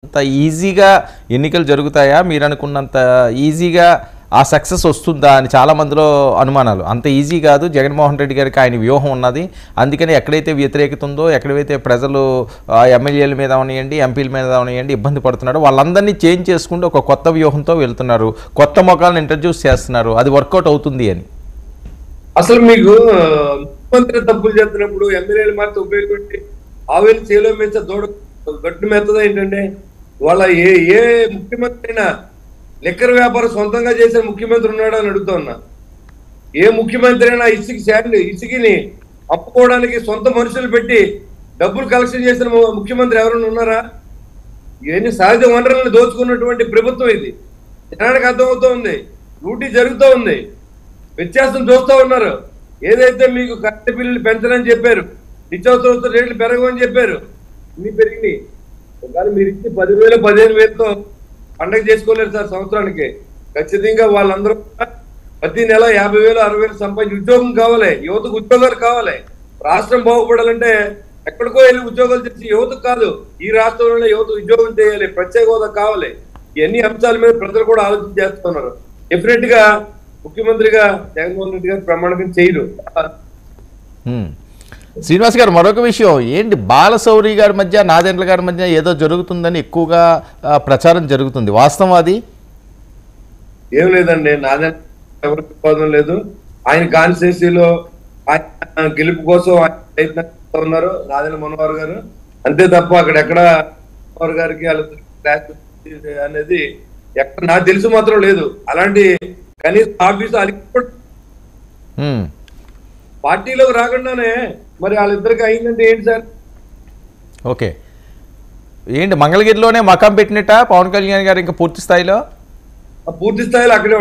అంత ఈజీగా ఎన్నికలు జరుగుతాయా? మీరు అనుకున్నంత ఈజీగా ఆ సక్సెస్ వస్తుందా అని చాలా మందిలో అనుమానాలు. అంత ఈజీ కాదు. జగన్మోహన్ రెడ్డి గారికి ఆయన వ్యూహం ఉన్నది. అందుకని ఎక్కడైతే వ్యతిరేకత ఉందో, ఎక్కడైతే ప్రజలు ఎమ్మెల్యేల మీద అవనియండి, ఎంపీల మీద అవనియండి ఇబ్బంది పడుతున్నారో వాళ్ళందరినీ చేంజ్ చేసుకుంటూ ఒక కొత్త వ్యూహంతో వెళ్తున్నారు. కొత్త మొఖాలను ఇంట్రడ్యూస్ చేస్తున్నారు. అది వర్కౌట్ అవుతుంది అని. అసలు మీకు ముఖ్యమంత్రి తప్పులు చేస్తున్నప్పుడు ఎమ్మెల్యేలు మాత్రం ఉపయోగపెట్టి ఆవేలు చేలో మెచ్చ దూడ గట్టు మెత్తదా ఏంటంటే వాళ్ళ ఏ ముఖ్యమంత్రి అయినా లిక్కర్ వ్యాపారం సొంతంగా చేసే ముఖ్యమంత్రి ఉన్నాడు అని అడుగుతా ఉన్నా. ఏ ముఖ్యమంత్రి అయినా ఇసుకని అప్పుకోవడానికి సొంత మనుషులు పెట్టి డబ్బులు కలెక్షన్ చేసిన ముఖ్యమంత్రి ఎవరైనా ఉన్నారా? ఇవన్నీ సహజ వనరులను దోచుకున్నటువంటి ప్రభుత్వం ఇది. జనానికి అర్థమవుతూ ఉంది. డ్యూటీ జరుగుతూ ఉంది. వ్యత్యాసం చూస్తూ ఉన్నారు. ఏదైతే మీకు కరెంటు బిల్లులు పెంచనని చెప్పారు, నిత్యావసర రేట్లు పెరగమని చెప్పారు, ఇన్ని పెరిగినాయి. ఒకవేళ మీరు ఇచ్చి 10,000 15,000తో పండగ చేసుకోలేరు సార్. సంవత్సరానికి ఖచ్చితంగా వాళ్ళందరూ ప్రతి నెల 50,000 60,000 సంపాదించి ఉద్యోగం కావాలి. యువతకు ఉద్యోగాలు కావాలి. రాష్ట్రం బాగుపడాలంటే ఎక్కడికో వెళ్ళి ఉద్యోగాలు చేసి యువతకు కాదు, ఈ రాష్ట్రంలోనే యువత ఉద్యోగం చేయాలి, ప్రత్యేక హోదా కావాలి. ఇవన్నీ అంశాల మీద ప్రజలు కూడా ఆలోచన చేస్తున్నారు. డెఫినెట్ గా ముఖ్యమంత్రిగా జగన్మోహన్ రెడ్డి గారు ప్రమాణం చేయరు. శ్రీనివాస్ గారు, మరొక విషయం ఏంటి, బాలశౌరి గారి మధ్య నాదెండ్ల గారి మధ్య ఏదో జరుగుతుందని ఎక్కువగా ప్రచారం జరుగుతుంది. వాస్తవం అది? ఏం లేదండి, నాదెండ్ల ఎవరికి వివాదం లేదు. ఆయన కాన్స్టిట్యూన్సీలో ఆయన గెలుపు కోసం ఆయన ప్రయత్నం చేస్తూ ఉన్నారు నాదెండ్ల మనోహర్ గారు. అంతే తప్ప అక్కడెక్కడ మనోహర్ గారికి క్లాస్ అనేది ఎక్కడ నాకు తెలుసు మాత్రం లేదు. అలాంటి కనీసం ఆఫీసు పార్టీలోకి రాకుండానే మరి వాళ్ళిద్దరికి అయిందంటే ఏంటి సార్? ఓకే, ఏంటి మంగళగిరిలోనే మకాం పెట్టినట్ట పవన్ కళ్యాణ్ గారు ఇంకా పూర్తి స్థాయిలో అక్కడే